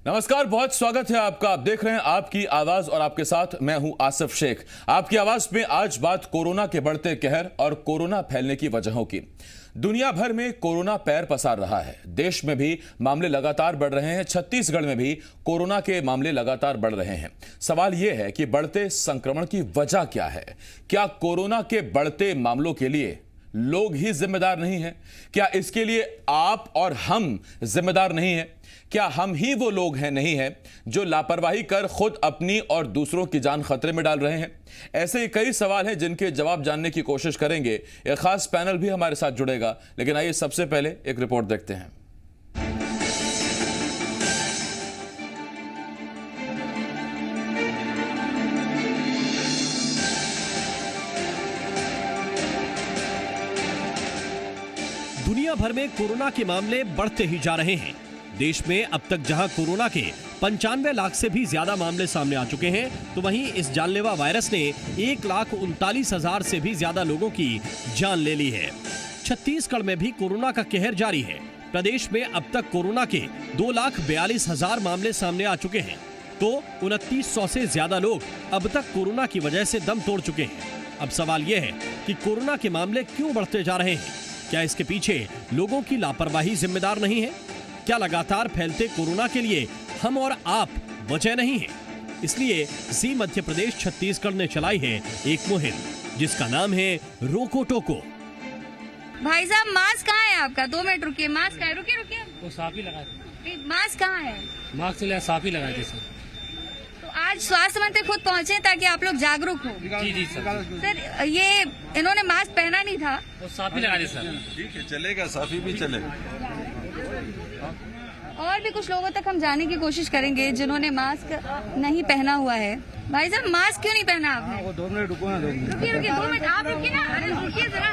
नमस्कार, बहुत स्वागत है आपका। आप देख रहे हैं आपकी आवाज और आपके साथ मैं हूं आसिफ शेख। आपकी आवाज में आज बात कोरोना के बढ़ते कहर और कोरोना फैलने की वजहों की। दुनिया भर में कोरोना पैर पसार रहा है। देश में भी मामले लगातार बढ़ रहे हैं। छत्तीसगढ़ में भी कोरोना के मामले लगातार बढ़ रहे हैं। सवाल यह है कि बढ़ते संक्रमण की वजह क्या है? क्या कोरोना के बढ़ते मामलों के लिए लोग ही जिम्मेदार नहीं हैं? क्या इसके लिए आप और हम जिम्मेदार नहीं हैं? क्या हम ही वो लोग हैं नहीं हैं जो लापरवाही कर खुद अपनी और दूसरों की जान खतरे में डाल रहे हैं? ऐसे ही कई सवाल हैं जिनके जवाब जानने की कोशिश करेंगे। एक खास पैनल भी हमारे साथ जुड़ेगा, लेकिन आइए सबसे पहले एक रिपोर्ट देखते हैं। दुनिया भर में कोरोना के मामले बढ़ते ही जा रहे हैं। देश में अब तक जहां कोरोना के 95 लाख से भी ज्यादा मामले सामने आ चुके हैं, तो वहीं इस जानलेवा वायरस ने 1,39,000 से भी ज्यादा लोगों की जान ले ली है। छत्तीसगढ़ में भी कोरोना का कहर जारी है। प्रदेश में अब तक कोरोना के 2,42,000 मामले सामने आ चुके हैं, तो 2,900 से ज्यादा लोग अब तक कोरोना की वजह से दम तोड़ चुके हैं। अब सवाल यह है कि कोरोना के मामले क्यों बढ़ते जा रहे हैं? क्या इसके पीछे लोगों की लापरवाही जिम्मेदार नहीं है? क्या लगातार फैलते कोरोना के लिए हम और आप वजह नहीं है? इसलिए जी मध्य प्रदेश छत्तीसगढ़ ने चलाई है एक मुहिम जिसका नाम है रोको टोको। भाई साहब, मास्क कहाँ है आपका? 2 मिनट रुकिए। मास्क है, रुकिए रुकिए। वो साफ ही लगा थे। मास्क कहाँ है? मास्क से साफ ही लगाए थे सर। तो आज स्वास्थ्य मंत्री खुद पहुँचे ताकि आप लोग जागरूक हो। जी जी सर। सर, ये इन्होंने मास्क पहना नहीं था। वो साफ ही लगा थे सर। ठीक है, चलेगा, साफी भी चलेगा। और भी कुछ लोगों तक हम जाने की कोशिश करेंगे जिन्होंने मास्क नहीं पहना हुआ है। भाई साहब, मास्क क्यों नहीं पहना आपने? वो 2 मिनट रुको ना, 2 मिनट। रुकिए रुकिए, 2 मिनट आप रुकिए ना। अरे रुकिए जरा,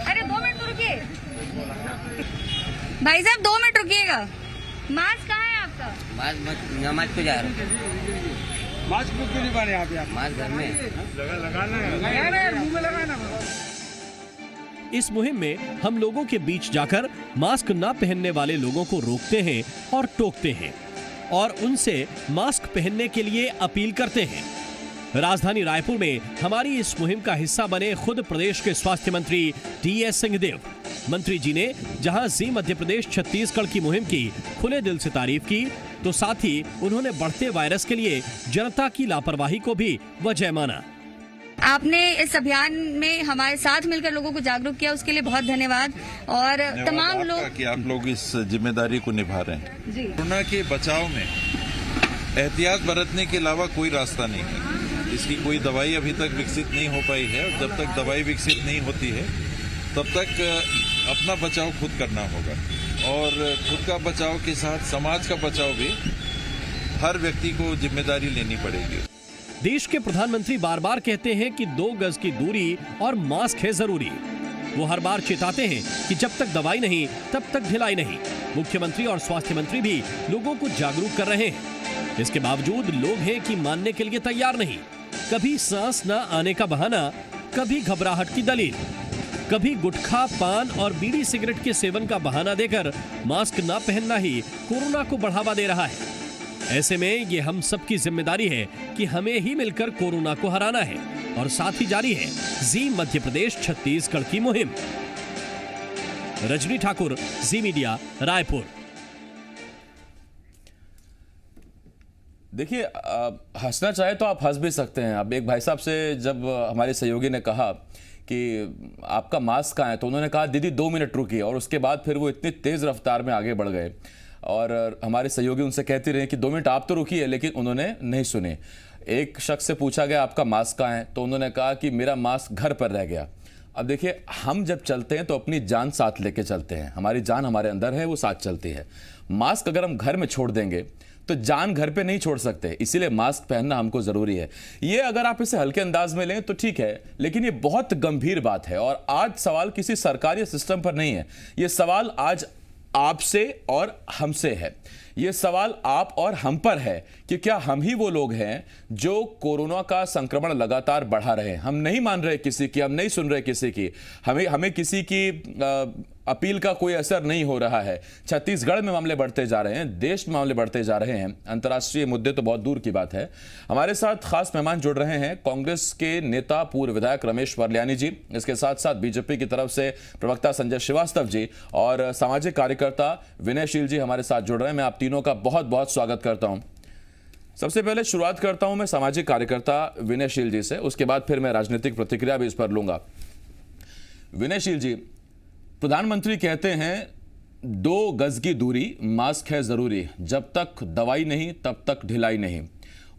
अरे 2 मिनट तो रुकिए। भाई साहब 2 मिनट रुकिएगा। मास्क कहाँ है आपका? नमाज पे जा रहे मास्क क्यों नहीं पहने आप? मास्क घर में मुंह में लगाना। इस मुहिम में हम लोगों के बीच जाकर मास्क न पहनने वाले लोगों को रोकते हैं और टोकते हैं और उनसे मास्क पहनने के लिए अपील करते हैं। राजधानी रायपुर में हमारी इस मुहिम का हिस्सा बने खुद प्रदेश के स्वास्थ्य मंत्री टी.एस. सिंहदेव। मंत्री जी ने जहां जी मध्य प्रदेश छत्तीसगढ़ की मुहिम की खुले दिल से तारीफ की, तो साथ ही उन्होंने बढ़ते वायरस के लिए जनता की लापरवाही को भी वजह माना। आपने इस अभियान में हमारे साथ मिलकर लोगों को जागरूक किया, उसके लिए बहुत धन्यवाद। और तमाम लोग कि आप लोग इस जिम्मेदारी को निभा रहे हैं। जी, कोरोना के बचाव में एहतियात बरतने के अलावा कोई रास्ता नहीं है। इसकी कोई दवाई अभी तक विकसित नहीं हो पाई है, और जब तक दवाई विकसित नहीं होती है तब तक अपना बचाव खुद करना होगा, और खुद का बचाव के साथ समाज का बचाव भी हर व्यक्ति को जिम्मेदारी लेनी पड़ेगी। देश के प्रधानमंत्री बार बार कहते हैं कि 2 गज की दूरी और मास्क है जरूरी। वो हर बार चेताते हैं कि जब तक दवाई नहीं तब तक ढिलाई नहीं। मुख्यमंत्री और स्वास्थ्य मंत्री भी लोगों को जागरूक कर रहे हैं। इसके बावजूद लोग हैं कि मानने के लिए तैयार नहीं। कभी सांस न आने का बहाना, कभी घबराहट की दलील, कभी गुटखा, पान और बीड़ी सिगरेट के सेवन का बहाना देकर मास्क न पहनना ही कोरोना को बढ़ावा दे रहा है। ऐसे में ये हम सबकी जिम्मेदारी है कि हमें ही मिलकर कोरोना को हराना है, और साथ ही जारी है जी मध्य प्रदेश छत्तीसगढ़ की मुहिम। रजनी ठाकुर, जी मीडिया, रायपुर। देखिए, हंसना चाहे तो आप हंस भी सकते हैं। अब एक भाई साहब से जब हमारे सहयोगी ने कहा कि आपका मास्क कहाँ है, तो उन्होंने कहा दीदी 2 मिनट रुकिए, और उसके बाद फिर वो इतनी तेज रफ्तार में आगे बढ़ गए, और हमारे सहयोगी उनसे कहते रहे कि 2 मिनट आप तो रुकिए, लेकिन उन्होंने नहीं सुने। एक शख्स से पूछा गया आपका मास्क कहाँ है, तो उन्होंने कहा कि मेरा मास्क घर पर रह गया। अब देखिए, हम जब चलते हैं तो अपनी जान साथ लेके चलते हैं। हमारी जान हमारे अंदर है, वो साथ चलती है। मास्क अगर हम घर में छोड़ देंगे तो जान घर पे नहीं छोड़ सकते, इसीलिए मास्क पहनना हमको जरूरी है। ये अगर आप इसे हल्के अंदाज में लें तो ठीक है, लेकिन ये बहुत गंभीर बात है। और आज सवाल किसी सरकारी सिस्टम पर नहीं है, ये सवाल आज आपसे और हमसे है। ये सवाल आप और हम पर है कि क्या हम ही वो लोग हैं जो कोरोना का संक्रमण लगातार बढ़ा रहे हैं। हम नहीं मान रहे किसी की, हम नहीं सुन रहे किसी की, हमें किसी की अपील का कोई असर नहीं हो रहा है। छत्तीसगढ़ में मामले बढ़ते जा रहे हैं, देश में मामले बढ़ते जा रहे हैं, अंतर्राष्ट्रीय मुद्दे तो बहुत दूर की बात है। हमारे साथ खास मेहमान जुड़ रहे हैं, कांग्रेस के नेता पूर्व विधायक रमेश वर्ल्यानी जी, इसके साथ साथ बीजेपी की तरफ से प्रवक्ता संजय श्रीवास्तव जी और सामाजिक कार्यकर्ता विनयशील जी हमारे साथ जुड़ रहे हैं। मैं आप तीनों का बहुत बहुत स्वागत करता हूं। सबसे पहले शुरुआत करता हूं मैं सामाजिक कार्यकर्ता विनयशील जी से, उसके बाद फिर मैं राजनीतिक प्रतिक्रिया भी इस पर लूंगा। विनयशील जी, प्रधानमंत्री कहते हैं 2 गज की दूरी, मास्क है जरूरी, जब तक दवाई नहीं तब तक ढिलाई नहीं।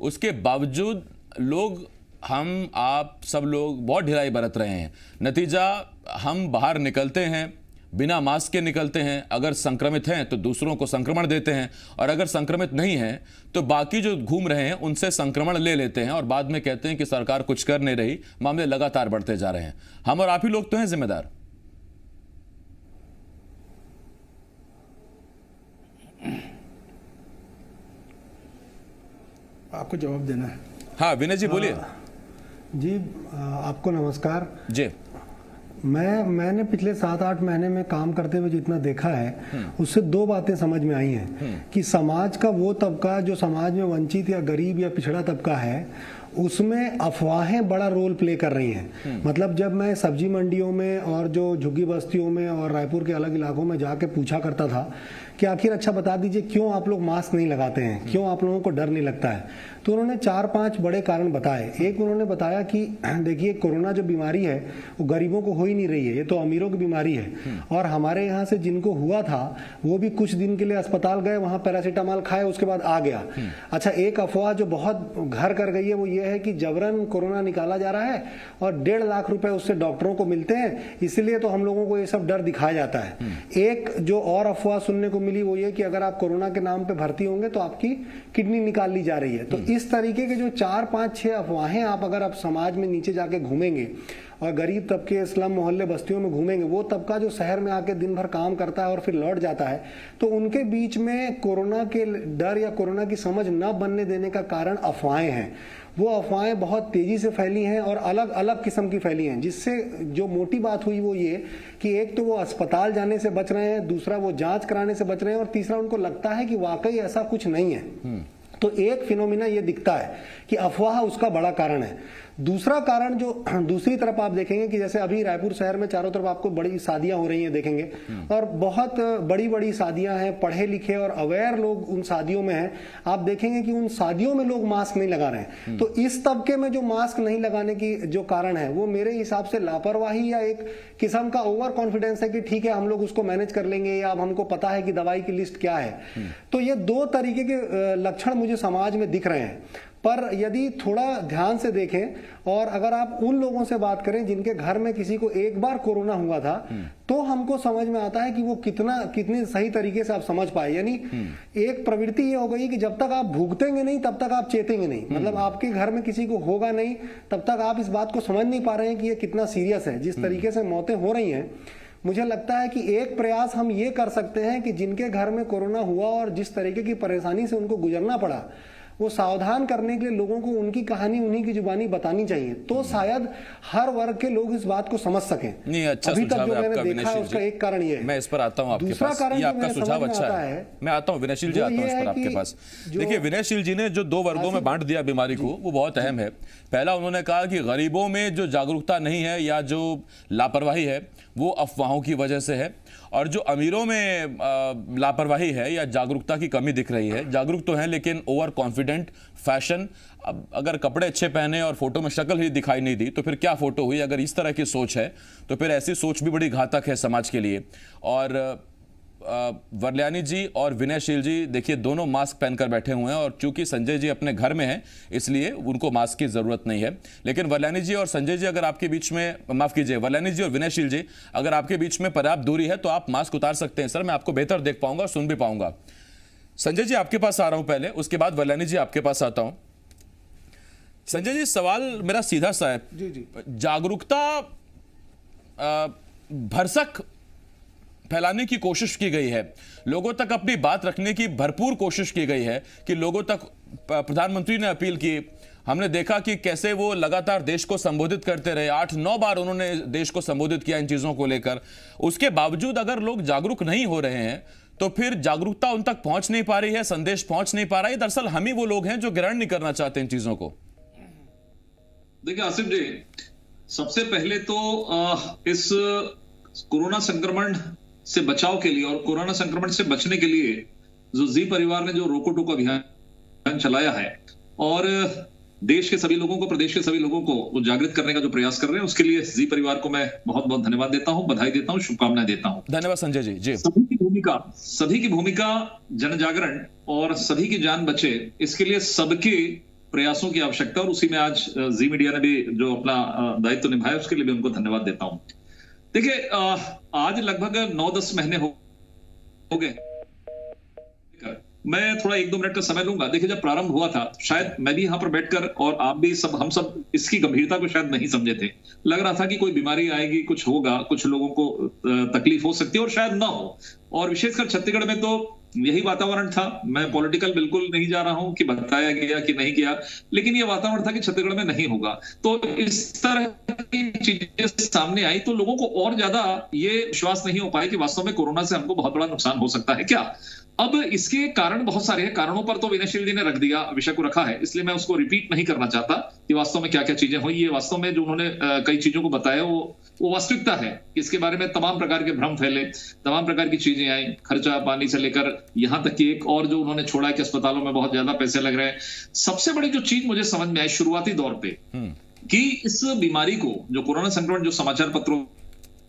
उसके बावजूद लोग, हम आप सब लोग बहुत ढिलाई बरत रहे हैं। नतीजा, हम बाहर निकलते हैं बिना मास्क के निकलते हैं, अगर संक्रमित हैं तो दूसरों को संक्रमण देते हैं, और अगर संक्रमित नहीं हैं तो बाकी जो घूम रहे हैं उनसे संक्रमण ले लेते हैं और बाद में कहते हैं कि सरकार कुछ कर नहीं रही। मामले लगातार बढ़ते जा रहे हैं। हम और आप ही लोग तो हैं जिम्मेदार। आपको जवाब देना है। हाँ विनय जी बोलिए। जी आपको नमस्कार जी। मैंने पिछले 7-8 महीने में काम करते हुए जितना देखा है उससे 2 बातें समझ में आई हैं कि समाज का वो तबका जो समाज में वंचित या गरीब या पिछड़ा तबका है, उसमें अफवाहें बड़ा रोल प्ले कर रही हैं। मतलब जब मैं सब्जी मंडियों में और जो झुग्गी बस्तियों में और रायपुर के अलग इलाकों में जाके पूछा करता था कि आखिर अच्छा बता दीजिए क्यों आप लोग मास्क नहीं लगाते हैं, क्यों आप लोगों को डर नहीं लगता है, तो उन्होंने 4-5 बड़े कारण बताए। एक उन्होंने बताया कि देखिए कोरोना जो बीमारी है वो गरीबों को हो ही नहीं रही है, ये तो अमीरों की बीमारी है, और हमारे यहाँ से जिनको हुआ था वो भी कुछ दिन के लिए अस्पताल गए, वहां पैरासीटामोल खाए, उसके बाद आ गया। अच्छा, एक अफवाह जो बहुत घर कर गई है वो ये है कि जबरन कोरोना निकाला जा रहा है और 1.5 लाख रुपए उससे डॉक्टरों को मिलते हैं, इसलिए तो हम लोगों को ये सब डर दिखाया जाता है। एक जो और अफवाह सुनने को मिली वो ये कि अगर आप कोरोना के नाम पे भर्ती होंगे तो आपकी किडनी निकाल ली जा रही है। तो इस तरीके के जो 4-5-6 अफवाहें आप अगर आप समाज में नीचे जाके घूमेंगे और गरीब तबके स्लम मोहल्ले बस्तियों में घूमेंगे, वो तबका जो शहर में आके दिन भर काम करता है और फिर लौट जाता है, तो उनके बीच में कोरोना के डर या कोरोना की समझ न बनने देने का कारण अफवाहें हैं। वो अफवाहें बहुत तेजी से फैली हैं और अलग अलग किस्म की फैली हैं, जिससे जो मोटी बात हुई वो ये कि एक तो वो अस्पताल जाने से बच रहे हैं, दूसरा वो जांच कराने से बच रहे हैं, और तीसरा उनको लगता है कि वाकई ऐसा कुछ नहीं है। तो एक फिनोमिना ये दिखता है कि अफवाह उसका बड़ा कारण है। दूसरा कारण जो दूसरी तरफ आप देखेंगे कि जैसे अभी रायपुर शहर में चारों तरफ आपको बड़ी शादियां हो रही हैं देखेंगे, और बहुत बड़ी बड़ी शादियां हैं, पढ़े लिखे और अवेयर लोग उन शादियों में हैं। आप देखेंगे कि उन शादियों में लोग मास्क नहीं लगा रहे हैं। तो इस तबके में जो मास्क नहीं लगाने की जो कारण है वो मेरे हिसाब से लापरवाही या एक किस्म का ओवर कॉन्फिडेंस है कि ठीक है हम लोग उसको मैनेज कर लेंगे, या अब हमको पता है कि दवाई की लिस्ट क्या है। तो ये 2 तरीके के लक्षण मुझे समाज में दिख रहे हैं। पर यदि थोड़ा ध्यान से देखें और अगर आप उन लोगों से बात करें जिनके घर में किसी को एक बार कोरोना हुआ था, तो हमको समझ में आता है कि वो कितने सही तरीके से आप समझ पाए। यानी एक प्रवृत्ति ये हो गई कि जब तक आप भुगतेंगे नहीं तब तक आप चेतेंगे नहीं। मतलब आपके घर में किसी को होगा नहीं तब तक आप इस बात को समझ नहीं पा रहे हैं कि ये कितना सीरियस है। जिस तरीके से मौतें हो रही हैं, मुझे लगता है कि एक प्रयास हम ये कर सकते हैं कि जिनके घर में कोरोना हुआ और जिस तरीके की परेशानी से उनको गुजरना पड़ा, वो सावधान करने के लिए लोगों को उनकी कहानी उन्हीं की जुबानी बतानी चाहिए, तो शायद हर वर्ग के लोग इस बात को समझ सकें। नहीं, अच्छा अभी तक सुझाव जो है मैंने आपका देखा है उसका एक कारण ये है। मैं इस पर आता हूं आपके दूसरा पास। कारण ये जो आपका मेरे सुझाव समझ में अच्छा आता है। है, मैं आता हूं विनयशील जी, वो आता हूं ये इस पर है आपके कि पास। जो देखिए विनयशील जी ने जो 2 वर्गों में बांट दिया बीमारी को, वो बहुत अहम है। पहला उन्होंने कहा कि गरीबों में जो जागरूकता नहीं है या जो लापरवाही है वो अफवाहों की वजह से है, और जो अमीरों में लापरवाही है या जागरूकता की कमी दिख रही है। जागरूक तो हैं लेकिन ओवर कॉन्फिडेंट, फैशन। अब अगर कपड़े अच्छे पहने और फोटो में शक्ल ही दिखाई नहीं दी तो फिर क्या फोटो हुई। अगर इस तरह की सोच है तो फिर ऐसी सोच भी बड़ी घातक है समाज के लिए। और वर्ल्यानी जी और विनयशील जी देखिए दोनों मास्क पहनकर बैठे हुए हैं, और चूंकि संजय जी अपने घर में हैं इसलिए उनको मास्क की जरूरत नहीं है। लेकिन वर्ल्यानी जी और संजय जी, अगर आपके बीच में, माफ कीजिए, वर्ल्यानी जी और विनयशील जी, अगर आपके बीच में पर्याप्त दूरी है तो आप मास्क उतार सकते हैं। सर मैं आपको बेहतर देख पाऊंगा, सुन भी पाऊंगा। संजय जी आपके पास आ रहा हूं पहले, उसके बाद वर्ल्यानी जी आपके पास आता हूं। संजय जी सवाल मेरा सीधा सा है। जी। जागरूकता भरसक फैलाने की कोशिश की गई है, लोगों तक अपनी बात रखने की भरपूर कोशिश की गई है कि लोगों तक प्रधानमंत्री ने अपील की। हमने देखा कि कैसे वो लगातार देश को संबोधित करते रहे, 8-9 बार उन्होंने देश को संबोधित किया इन चीजों को लेकर। उसके बावजूद अगर लोग जागरूक नहीं हो रहे हैं तो फिर जागरूकता उन तक पहुंच नहीं पा रही है, संदेश पहुंच नहीं पा रहा है। दरअसल हम ही वो लोग हैं जो ग्रहण नहीं करना चाहते इन चीजों को। देखिए आसिफ जी, सबसे पहले तो इस कोरोना संक्रमण से बचाव के लिए और कोरोना संक्रमण से बचने के लिए जो जी परिवार ने जो रोको टोको अभियान चलाया है और देश के सभी लोगों को, प्रदेश के सभी लोगों को जागृत करने का जो प्रयास कर रहे हैं, उसके लिए जी परिवार को मैं बहुत बहुत धन्यवाद देता हूं, बधाई देता हूं, शुभकामनाएं देता हूं। धन्यवाद संजय जी। जी, सभी की भूमिका जन जागरण और सभी की जान बचे, इसके लिए सबके प्रयासों की आवश्यकता, और उसी में आज जी मीडिया ने भी जो अपना दायित्व निभाया उसके लिए भी उनको धन्यवाद देता हूं। देखिए, आज लगभग 9-10 महीने हो गए। मैं थोड़ा 1-2 मिनट का समय लूंगा। देखिए, जब प्रारंभ हुआ था, शायद मैं भी यहां पर बैठकर और आप भी सब, हम सब इसकी गंभीरता को शायद नहीं समझे थे। लग रहा था कि कोई बीमारी आएगी, कुछ होगा, कुछ लोगों को तकलीफ हो सकती है और शायद ना हो। और विशेषकर छत्तीसगढ़ में तो यही वातावरण था। मैं पॉलिटिकल बिल्कुल नहीं जा रहा हूं कि बताया गया कि नहीं किया, लेकिन यह वातावरण था कि छत्तीसगढ़ में नहीं होगा। तो इस तरह की चीजें सामने आई तो लोगों को और ज्यादा ये विश्वास नहीं हो पाया कि वास्तव में कोरोना से हमको बहुत बड़ा नुकसान हो सकता है क्या। अब इसके कारण बहुत सारे हैं। कारणों पर तो विनयशील जी ने रख दिया, विषय को रखा है, इसलिए मैं उसको रिपीट नहीं करना चाहता कि वास्तव में क्या क्या चीजें हुई। ये वास्तव में जो उन्होंने कई चीजों को बताया वो वास्तविकता है। इसके बारे में तमाम प्रकार के भ्रम फैले, तमाम प्रकार की चीजें आई, खर्चा पानी से लेकर यहां तक कि एक और जो उन्होंने छोड़ा कि अस्पतालों में बहुत ज्यादा पैसे लग रहे हैं। सबसे बड़ी जो चीज मुझे समझ में आई शुरुआती दौर पे कि इस बीमारी को, जो कोरोना संक्रमण, जो समाचार पत्रों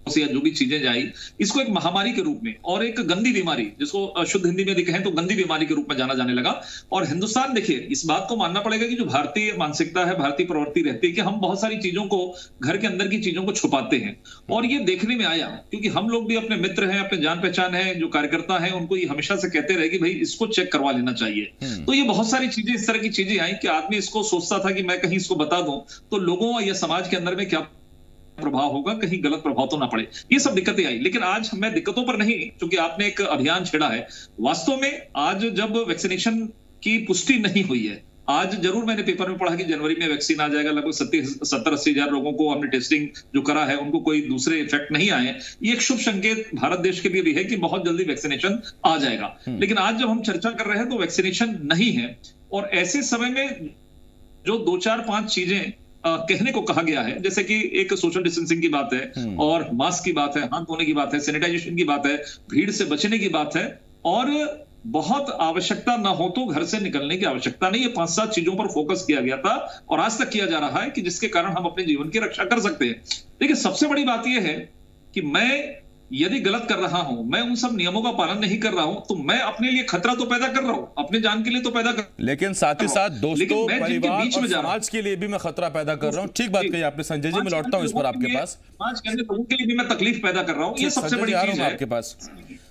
से या जो भी चीजें आई, इसको एक महामारी के रूप में और एक गंदी बीमारी, जिसको शुद्ध हिंदी में कहें तो गंदी बीमारी के रूप में जाना जाने लगा। और हिंदुस्तान, देखिए, इस बात को मानना पड़ेगा कि जो भारतीय मानसिकता है, भारतीय प्रवृत्ति रहती है कि हम बहुत सारी चीजों को, घर के अंदर की चीजों को छुपाते हैं। और ये देखने में आया क्योंकि हम लोग भी अपने मित्र हैं, अपने जान पहचान है, जो कार्यकर्ता है, उनको ये हमेशा से कहते रहे कि भाई इसको चेक करवा लेना चाहिए। तो ये बहुत सारी चीजें, इस तरह की चीजें आई कि आदमी इसको सोचता था कि मैं कहीं इसको बता दूं तो लोगों या समाज के अंदर में क्या प्रभाव होगा, कहीं गलत प्रभाव तो ना पड़े। ये सब दिक्कतें आई। लेकिन आज मैं दिक्कतों पर नहीं, क्योंकि आपने एक अभियान छेड़ा है। वास्तव में आज जब वैक्सीनेशन की पुष्टि नहीं हुई है, आज जरूर मैंने पेपर में पढ़ा कि जनवरी में वैक्सीन आ जाएगा, लगभग 70-80 हजार लोगों को हमने टेस्टिंग जो करा है उनको कोई दूसरे इफेक्ट नहीं आए हैं। ये एक शुभ संकेत भारत देश के लिए भी है कि बहुत जल्दी वैक्सीनेशन आ जाएगा। लेकिन आज जब हम चर्चा कर रहे हैं तो वैक्सीनेशन नहीं है। और ऐसे समय में जो 2-4-5 चीजें कहने को कहा गया है, जैसे कि एक सोशल डिस्टेंसिंग की बात है और मास्क की बात है, हाथ धोने की बात है, सैनिटाइजेशन की बात है, भीड़ से बचने की बात है, और बहुत आवश्यकता ना हो तो घर से निकलने की आवश्यकता नहीं। ये 5-7 चीजों पर फोकस किया गया था और आज तक किया जा रहा है कि जिसके कारण हम अपने जीवन की रक्षा कर सकते हैं। देखिए, सबसे बड़ी बात यह है कि मैं यदि गलत कर रहा हूं, मैं उन सब नियमों का पालन नहीं कर रहा हूं, तो मैं अपने लिए खतरा तो पैदा कर रहा हूं, अपने जान के लिए तो पैदा कर, लेकिन साथ ही साथ दोस्तों, परिवार और समाज के लिए भी मैं खतरा पैदा कर रहा हूं। ठीक बात कही आपने संजय जी, मैं लौटता हूं इस पर आपके पास। समाज के लोगों के लिए भी मैं तकलीफ पैदा कर रहा हूं, ये सबसे बड़ी चीज है। आपके पास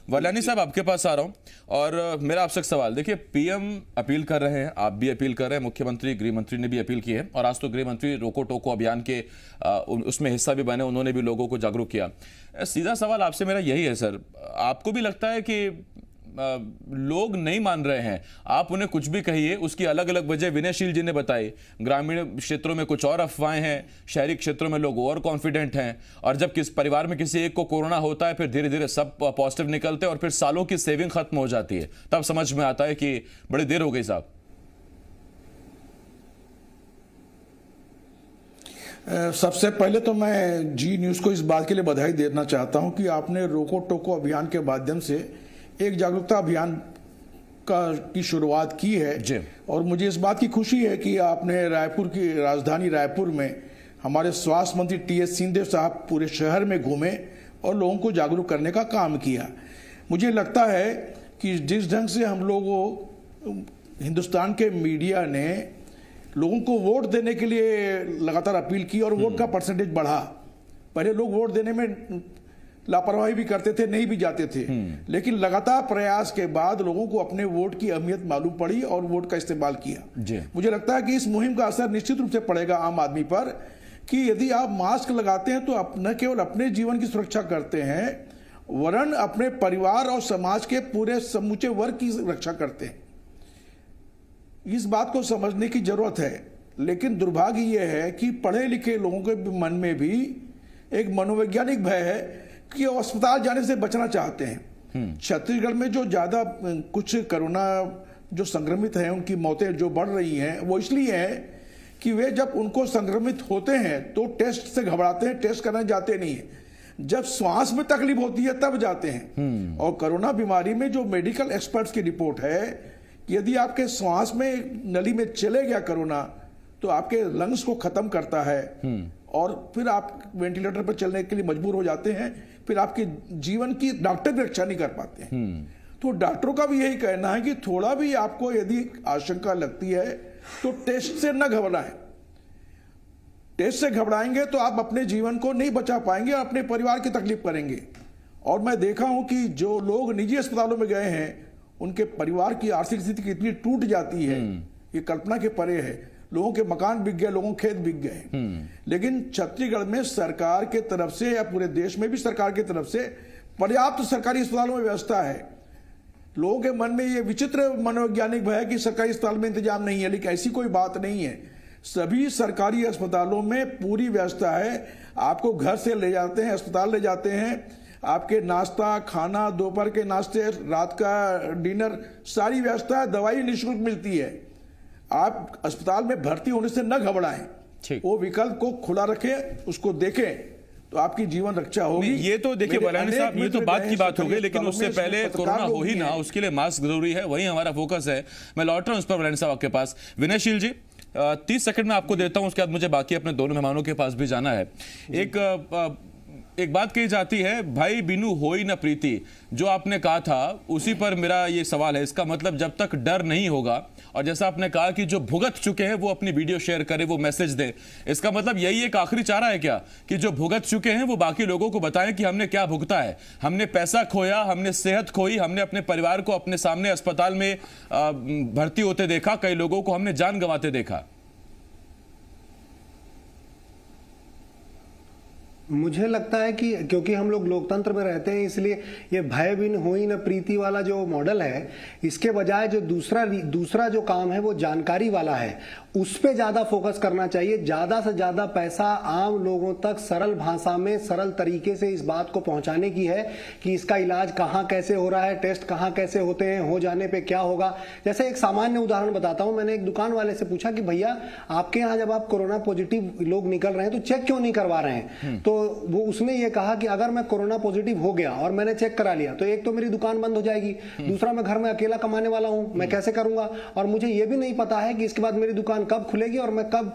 वल्यानी साहब, आपके पास आ रहा हूं और मेरा आपसे एक सवाल। देखिए, पीएम अपील कर रहे हैं, आप भी अपील कर रहे हैं, मुख्यमंत्री, गृह मंत्री ने भी अपील की है और आज तो गृह मंत्री रोको टोको अभियान के उसमें हिस्सा भी बने, उन्होंने भी लोगों को जागरूक किया। सीधा सवाल आपसे मेरा यही है सर, आपको भी लगता है कि लोग नहीं मान रहे हैं? आप उन्हें कुछ भी कहिए, उसकी अलग अलग वजह विनयशील जी ने बताई। ग्रामीण क्षेत्रों में कुछ और अफवाहें हैं, शहरी क्षेत्रों में लोग और कॉन्फिडेंट हैं, और जब किस परिवार में किसी एक को कोरोना होता है फिर धीरे धीरे सब पॉजिटिव निकलते हैं और फिर सालों की सेविंग खत्म हो जाती है, तब समझ में आता है कि बड़ी देर हो गई साहब। सबसे पहले तो मैं जी न्यूज़ को इस बात के लिए बधाई देना चाहता हूं कि आपने रोको टोको अभियान के माध्यम से एक जागरूकता अभियान की शुरुआत की है। और मुझे इस बात की खुशी है कि आपने रायपुर की, राजधानी रायपुर में हमारे स्वास्थ्य मंत्री टी.एस. सिंहदेव साहब पूरे शहर में घूमे और लोगों को जागरूक करने का काम किया। मुझे लगता है कि जिस ढंग से हम लोगों, हिंदुस्तान के मीडिया ने लोगों को वोट देने के लिए लगातार अपील की और वोट का परसेंटेज बढ़ा। पहले लोग वोट देने में लापरवाही भी करते थे, नहीं भी जाते थे, लेकिन लगातार प्रयास के बाद लोगों को अपने वोट की अहमियत मालूम पड़ी और वोट का इस्तेमाल किया। मुझे लगता है कि इस मुहिम का असर निश्चित रूप से पड़ेगा आम आदमी पर, कि यदि आप मास्क लगाते हैं तो न केवल अपने जीवन की सुरक्षा करते हैं, वरन अपने परिवार और समाज के पूरे समूचे वर्ग की रक्षा करते हैं। इस बात को समझने की जरूरत है, लेकिन दुर्भाग्य यह है कि पढ़े लिखे लोगों के मन में भी एक मनोवैज्ञानिक भय है कि वो अस्पताल जाने से बचना चाहते हैं। छत्तीसगढ़ में जो ज्यादा कुछ कोरोना जो संक्रमित हैं उनकी मौतें जो बढ़ रही हैं वो इसलिए है कि वे जब उनको संक्रमित होते हैं तो टेस्ट से घबराते हैं, टेस्ट करने जाते नहीं है। जब श्वास में तकलीफ होती है तब जाते हैं। और कोरोना बीमारी में जो मेडिकल एक्सपर्ट्स की रिपोर्ट है कि यदि आपके श्वास में नली में चले गया कोरोना तो आपके लंग्स को खत्म करता है और फिर आप वेंटिलेटर पर चलने के लिए मजबूर हो जाते हैं, फिर आपके जीवन की डॉक्टर भी रक्षा नहीं कर पाते हैं। तो डॉक्टरों का भी यही कहना है कि थोड़ा भी आपको यदि आशंका लगती है तो टेस्ट से न घबराएं। टेस्ट से घबराएंगे तो आप अपने जीवन को नहीं बचा पाएंगे और अपने परिवार की तकलीफ करेंगे। और मैं देखा हूं कि जो लोग निजी अस्पतालों में गए हैं उनके परिवार की आर्थिक स्थिति कितनी टूट जाती है, ये कल्पना के परे है। लोगों के मकान बिक गए, लोगों के खेत बिक गए। लेकिन छत्तीसगढ़ में सरकार के तरफ से या पूरे देश में भी सरकार की तरफ से पर्याप्त सरकारी अस्पतालों में व्यवस्था है। लोगों के मन में ये विचित्र मनोवैज्ञानिक भय है कि सरकारी अस्पताल में इंतजाम नहीं है, लेकिन ऐसी कोई बात नहीं है। सभी सरकारी अस्पतालों में पूरी व्यवस्था है। आपको घर से ले जाते हैं, अस्पताल ले जाते हैं, आपके नाश्ता, खाना, दोपहर के नाश्ते, रात का डिनर, सारी व्यवस्था है। दवाई निःशुल्क मिलती है। आप अस्पताल में भर्ती होने से न घबराएं, वो विकल्प को खुला रखें, उसको देखें तो आपकी जीवन रक्षा होगी। ये तो देखिए बलानी साहब, ये तो बात की बात हो गई, लेकिन उससे पहले कोरोना हो ही ना, उसके लिए मास्क जरूरी है, वही हमारा फोकस है। मैं लौट रहा हूं उस पर बलानी साहब आपके पास। विनयशील जी 30 सेकंड में आपको देता हूं, उसके बाद मुझे बाकी अपने दोनों मेहमानों के पास भी जाना है। एक बात कही जाती है, भाई बिनु होई न प्रीति, जो आपने कहा था उसी पर मेरा ये सवाल है। इसका मतलब जब तक डर नहीं होगा, और जैसा आपने कहा कि जो भुगत चुके हैं वो अपनी वीडियो शेयर करें, वो मैसेज दें, इसका मतलब यही एक आखिरी चारा है क्या कि जो भुगत चुके हैं वो बाकी लोगों को बताएं कि हमने क्या भुगता है। हमने पैसा खोया, हमने सेहत खोई, हमने अपने परिवार को अपने सामने अस्पताल में भर्ती होते देखा, कई लोगों को हमने जान गंवाते देखा। मुझे लगता है कि क्योंकि हम लोग लोकतंत्र में रहते हैं, इसलिए ये भय बिन होई न प्रीति वाला जो मॉडल है, इसके बजाय जो दूसरा जो काम है वो जानकारी वाला है, उस पे ज्यादा फोकस करना चाहिए। ज्यादा से ज्यादा पैसा आम लोगों तक सरल भाषा में, सरल तरीके से इस बात को पहुंचाने की है कि इसका इलाज कहाँ कैसे हो रहा है, टेस्ट कहाँ कैसे होते हैं, हो जाने पे क्या होगा। जैसे एक सामान्य उदाहरण बताता हूं। मैंने एक दुकान वाले से पूछा कि भैया आपके यहाँ जब आप कोरोना पॉजिटिव लोग निकल रहे हैं तो चेक क्यों नहीं करवा रहे हैं? तो वो उसने ये कहा कि अगर मैं कोरोना पॉजिटिव हो गया और मैंने चेक करा लिया तो एक तो मेरी दुकान बंद हो जाएगी, दूसरा मैं घर में अकेला कमाने वाला हूं, मैं कैसे करूंगा, और मुझे ये भी नहीं पता है कि इसके बाद मेरी दुकान कब खुलेगी और मैं कब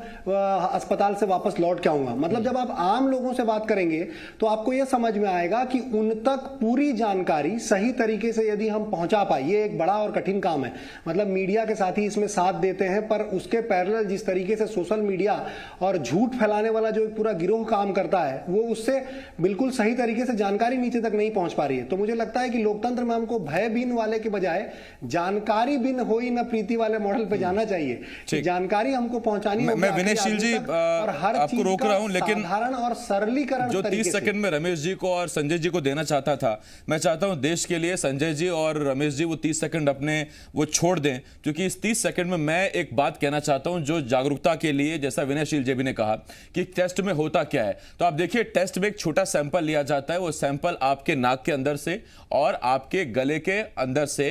अस्पताल से वापस लौट के आऊंगा। मतलब जब आप आम लोगों से बात करेंगे तो आपको यह समझ में आएगा कि उन तक पूरी जानकारी सही तरीके से यदि हम पहुंचा पाए, ये एक बड़ा और कठिन काम है। मतलब मीडिया के साथ ही इसमें साथ देते हैं, पर उसके पैरेलल जिस तरीके से सोशल मीडिया और झूठ फैलाने वाला जो एक पूरा गिरोह काम करता है, वो उससे बिल्कुल सही तरीके से जानकारी नीचे तक नहीं पहुंच पा रही है। तो मुझे लगता है कि लोकतंत्र में हमको भय बिन वाले के बजाय जानकारी बिन होई न प्रीति वाले मॉडल पे जाना चाहिए। जानकारी हमको पहुंचानी होगी। मैं विनयशील जी और हर आपको रोक रहा हूं, लेकिन साधारण और सरलीकरण जो 30 सेकंड में रमेश जी को और संजय जी को देना चाहता था, मैं चाहता हूं देश के लिए संजय जी और रमेश जी वो 30 सेकंड अपने वो छोड़ दें, क्योंकि इस 30 सेकंड में मैं एक बात कहना चाहता हूं जो जागरूकता के लिए, जैसा विनयशील जी ने कहा कि टेस्ट में होता क्या है। तो आप देखिए, टेस्ट में एक छोटा सैंपल लिया जाता है, वो सैंपल आपके नाक के अंदर से और आपके गले के अंदर से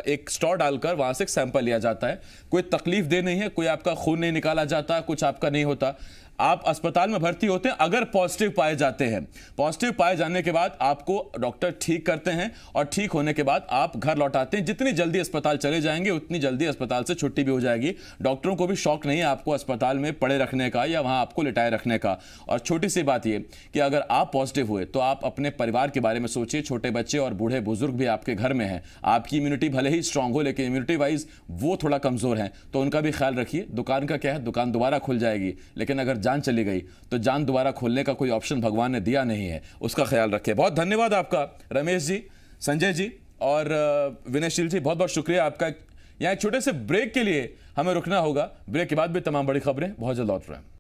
एक स्ट्रॉ डालकर वहां से एक सैंपल लिया जाता है। कोई तकलीफ दे नहीं है, कोई आपका खून नहीं निकाला जाता, कुछ आपका नहीं होता। आप अस्पताल में भर्ती होते हैं, अगर पॉजिटिव पाए जाते हैं, पॉजिटिव पाए जाने के बाद आपको डॉक्टर ठीक करते हैं और ठीक होने के बाद आप घर लौटाते हैं। जितनी जल्दी अस्पताल चले जाएंगे उतनी जल्दी अस्पताल से छुट्टी भी हो जाएगी। डॉक्टरों को भी शौक नहीं है आपको अस्पताल में पड़े रखने का या वहां आपको लिटाए रखने का। और छोटी सी बात यह कि अगर आप पॉजिटिव हुए तो आप अपने परिवार के बारे में सोचिए। छोटे बच्चे और बूढ़े बुजुर्ग भी आपके घर में हैं। आपकी इम्यूनिटी भले ही स्ट्रांग हो, लेकिन इम्यूनिटी वाइज वो थोड़ा कमजोर है, तो उनका भी ख्याल रखिए। दुकान का क्या है, दुकान दोबारा खुल जाएगी, लेकिन अगर जान चली गई तो जान दोबारा खोलने का कोई ऑप्शन भगवान ने दिया नहीं है, उसका ख्याल रखें। बहुत धन्यवाद आपका रमेश जी, संजय जी और विनयशील जी, बहुत बहुत शुक्रिया आपका। यहाँ एक छोटे से ब्रेक के लिए हमें रुकना होगा। ब्रेक के बाद भी तमाम बड़ी खबरें बहुत जल्द लौट रहे हैं।